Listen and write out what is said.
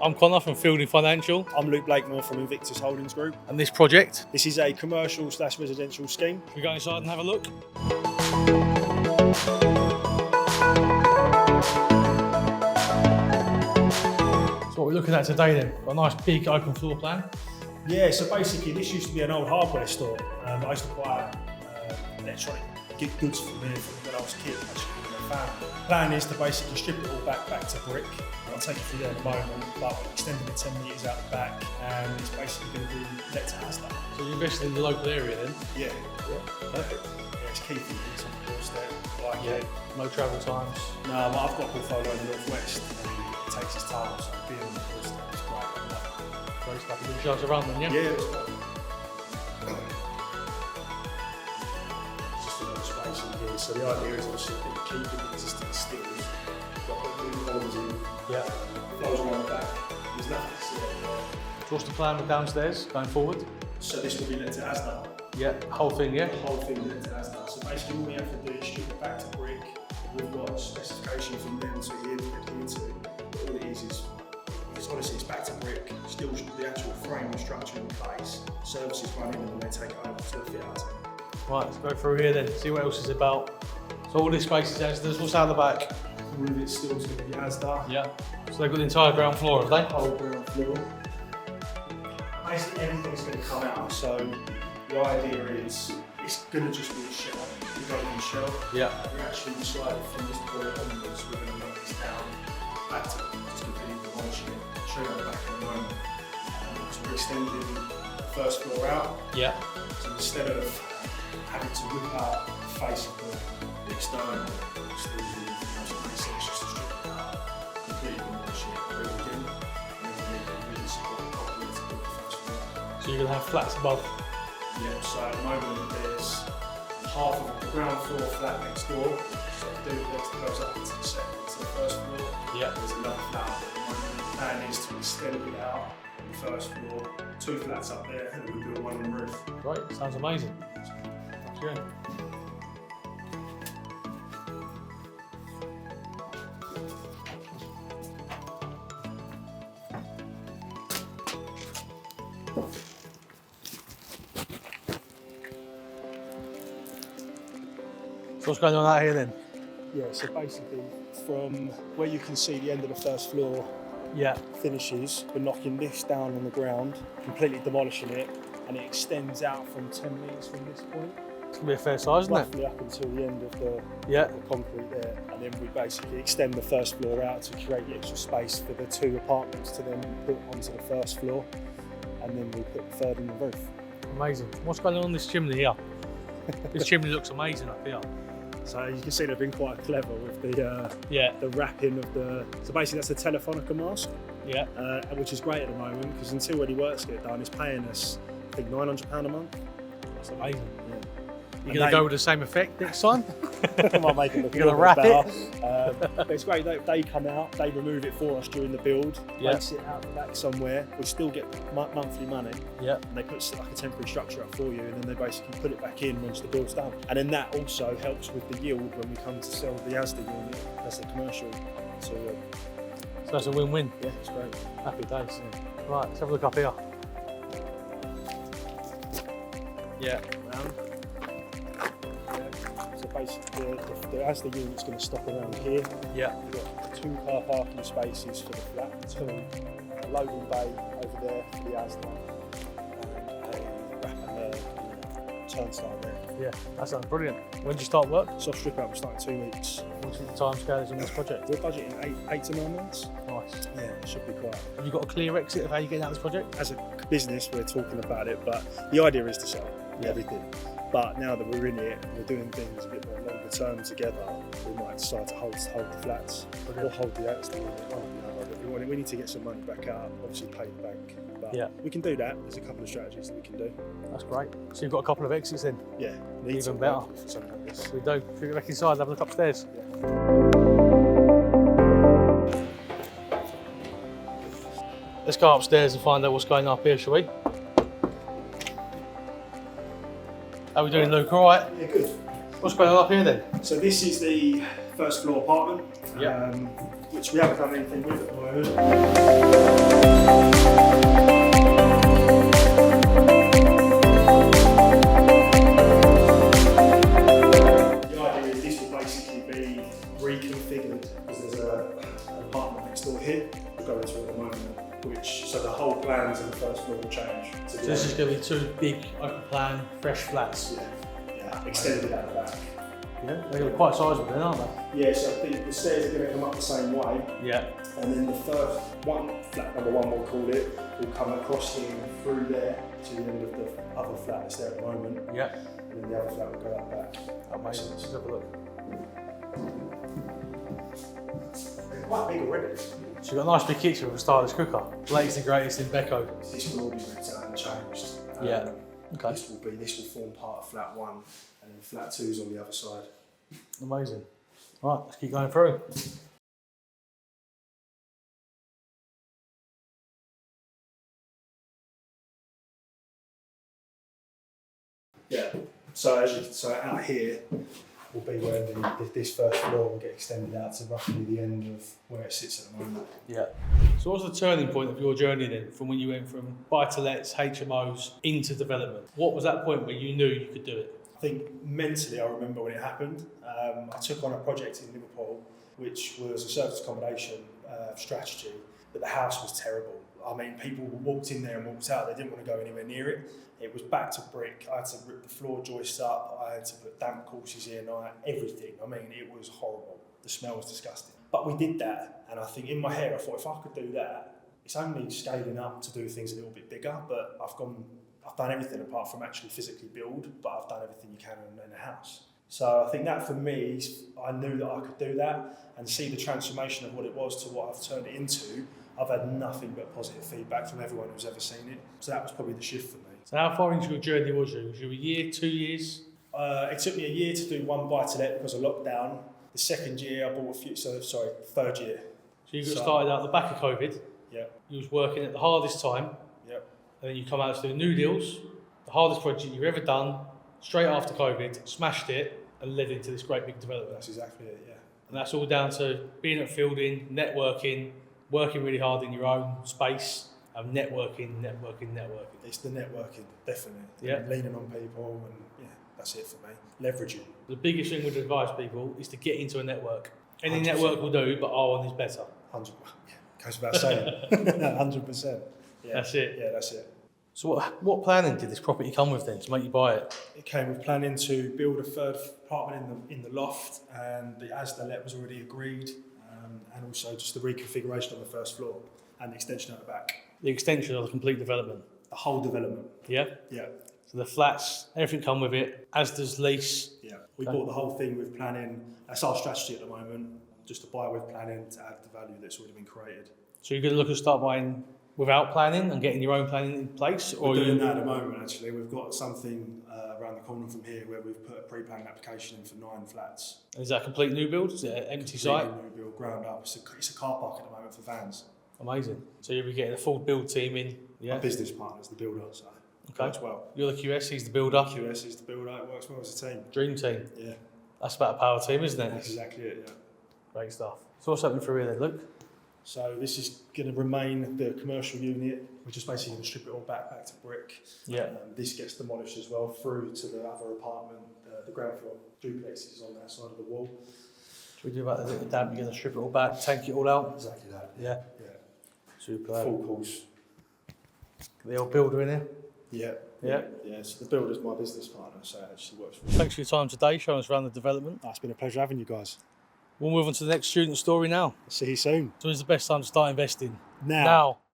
I'm Connor from Fielding Financial. I'm Luke Blakemore from Invictus Holdings Group. And this project, This is a commercial/residential scheme. we go inside and have a look. So what we're looking at today then, got a nice big open floor plan. Yeah, so basically this used to be an old hardware store. I used to buy electronic goods from there when I was a kid, actually, with my family. Plan is to basically strip it all back to brick. I'll take you through there in a moment, but we're extending it 10 metres out the back, and it's basically going to be let to Asda. So you invested in the local area then? Yeah, perfect. Yeah, it's key for you, it's on the doorstep. Like Yeah. No travel times. No, but I've got a portfolio in the northwest, and it takes its time, so being on the doorstep is great. Great stuff. You can show us around then, yeah? Yeah, it's great. Just a little space in here. So the idea is obviously keeping the existing stills, but put new columns in, Yeah. flows around the back. There's nothing to see over there. So what's the plan with downstairs going forward? So this will be let to Asda. Yeah. Whole thing, yeah? The whole thing let to Asda. So basically all we have to do is strip it back to brick. We've got specifications from them to adhere to. But all it is honestly it's back to brick. Still the actual frame and structure in place. Services run in and then they take it over to the fit out team. Right, let's go through here then, see what else is about. So all this space is Asda's, what's out the back? All of it still to be Asda. Yeah. So they've got the entire ground floor, have they? Whole ground floor. Basically everything's going to come out, so the idea is it's going to just be a shell. We're going to shell. Yeah. We actually decided from this point onwards we're going to knock this down back to just completely demolishing it. I'll show you that back in a moment. So we're extending the first floor out. Yeah. So instead of having to rip out the face of the external still do it's just to strip it out, completely demolish it, build again, and then make it really support properly to build the first floor. So you're going to have flats above. Yeah, so at the moment there's half of the ground floor flat next door, so the duplex that goes up into the second, to the first floor. Yeah. There's another flat up at the moment. The plan is to extend it out on the first floor, 2 flats up there, and then we build one on the roof. Great, sounds amazing. That's good. So what's going on out here then? Yeah, so basically from where you can see the end of the first floor Yeah. finishes, we're knocking this down on the ground, completely demolishing it, and it extends out from 10 metres from this point, It's going to be a fair size, isn't it? roughly up until the end of the Yeah. concrete there, and then we basically extend the first floor out to create the extra space for the 2 apartments to then put onto the first floor, and then we put the third on the roof. Amazing. What's going on this chimney here? This chimney looks amazing up here. So you can see they've been quite clever with Yeah. the wrapping of the. So basically that's the Telefonica mask, Yeah. which is great at the moment because until any works get done, it's paying us I think £900 a month. That's amazing. Yeah. You're going to go with the same effect next time? I might make it look You're a gonna little wrap bit better. But it's great. They come out, they remove it for us during the build, Yeah. place it out the back somewhere. We still get monthly money, Yeah. and they put like a temporary structure up for you, and then they basically put it back in once the build's done. And then that also helps with the yield when we come to sell the Asda unit as the commercial. So So that's a win-win. yeah, it's great. Happy days. Right, let's have a look up here. Yeah. Round. Yeah. So basically, the Asda unit's going to stop around here. Yeah. We've got 2 car parking spaces for the flat, 2 a loading bay over there for the Asda, and a wrap and turnstile there. Yeah. That sounds brilliant. When did you start work? Soft strip out, we start in 2 weeks. What's the time scales on this project? We're budgeting 8 to 9 months. Nice. Yeah, it should be quite. Have you got a clear exit of how you're getting out of this project? As a business, we're talking about it, but the idea is to sell everything. But now that we're in it, we're doing things a bit more longer term together. We might decide to hold the flats or hold the Asda unit, one or the other. But we need to get some money back out, obviously pay the bank. But Yeah. we can do that. There's a couple of strategies that we can do. That's great. So you've got a couple of exits then? Yeah, need Even to better. work for something like this. We do. Should we get back inside and have a look upstairs? Let's go upstairs and find out what's going on up here, shall we? How are we doing, Luke? All right? Yeah, good. What's going on up here then? So this is the first floor apartment, Yeah. which we haven't done anything with at the moment. an apartment next door here. We're going to at the moment, so the whole plans in the first floor will change. So this is going to be 2 big open plan fresh flats. Yeah, extended out the back. Yeah, they're quite sizable then, aren't they? Yeah, so I think the stairs are going to come up the same way. Yeah. And then the first one, flat number 1 we'll call it, will come across here and through there to the end of the other flat that's there at the moment. Yeah. And then the other flat will go up back. Amazing. Let's have a look. They're quite big already. So you've got a nice big kitchen with a stylish cooker. Latest and greatest in Beko. This will all be ripped out and changed. Yeah. Okay. This will form part of flat 1, and then flat 2 is on the other side. Amazing. Right, let's keep going through. Yeah. So out here will be where this first floor will get extended out to roughly the end of where it sits at the moment. Yeah. So what's the turning point of your journey then, from when you went from buy-to-lets, HMOs, into development? What was that point where you knew you could do it? I think mentally I remember when it happened. I took on a project in Liverpool, which was a service accommodation strategy, but the house was terrible. I mean, people walked in there and walked out, they didn't want to go anywhere near it. It was back to brick. I had to rip the floor joists up, I had to put damp courses in, everything. I mean, it was horrible. The smell was disgusting. But we did that, and I think in my head I thought if I could do that, it's only scaling up to do things a little bit bigger, but I've done everything apart from actually physically build, but I've done everything you can in a house. So I think that for me, I knew that I could do that and see the transformation of what it was to what I've turned it into. I've had nothing but positive feedback from everyone who's ever seen it. So that was probably the shift for me. So how far into your journey was you? Was you a year, 2 years? It took me a year to do 1 buy-to-let because of lockdown. The second year I bought third year. So you got started out the back of COVID. Yeah. You was working at the hardest time. Yep. And then you come out to do new deals, the hardest project you've ever done, straight after COVID, smashed it and led into this great big development. That's exactly it, yeah. And that's all down to being at Fielding, networking, working really hard in your own space, and networking. It's the networking, definitely. Yeah. And leaning on people, and yeah, that's it for me. Leveraging. The biggest thing we'd advise people is to get into a network. Any 100%. network will do, but our one is better. 100%. Yeah, goes without saying. 100%. Yeah. That's it. Yeah, that's it. So what planning did this property come with then to make you buy it? It came with planning to build a third apartment in the loft, and as the let was already agreed, and also just the reconfiguration of the first floor and the extension at the back. The extension of the complete development. The whole development. Yeah? Yeah. So the flats, everything come with it, as does lease. Yeah. We bought the whole thing with planning. That's our strategy at the moment, just to buy with planning to add the value that's already been created. So you're going to look at start buying without planning and getting your own planning in place? Or We're doing that at the moment, actually. We've got something around the corner from here where we've put a pre-planned application in for 9 flats. Is that a complete new build? Is it an empty site? New build, ground up. It's a car park at the moment for vans. Amazing. So you'll be getting a full build team in. Yeah. My business partner's the builder, so it works well. You're the QS, he's the builder. QS is the builder, it works well as a team. Dream team. Yeah. That's about a power team, isn't it? That's exactly it, yeah. Great stuff. So what's happening through here then, Luke? So this is going to remain the commercial unit. We're just basically going to strip it all back to brick. Yeah. This gets demolished as well through to the other apartment, the ground floor duplexes on that side of the wall. Should we do about the little dab? You're going to strip it all back, tank it all out? Exactly that. Yeah. Yeah. Super. Full course. The old builder in here? Yeah. Yeah. Yeah, so the builder's my business partner, so it actually works for me. Thanks for your time today, showing us around the development. It's been a pleasure having you guys. We'll move on to the next student story now. See you soon. So when's the best time to start investing? Now. Now.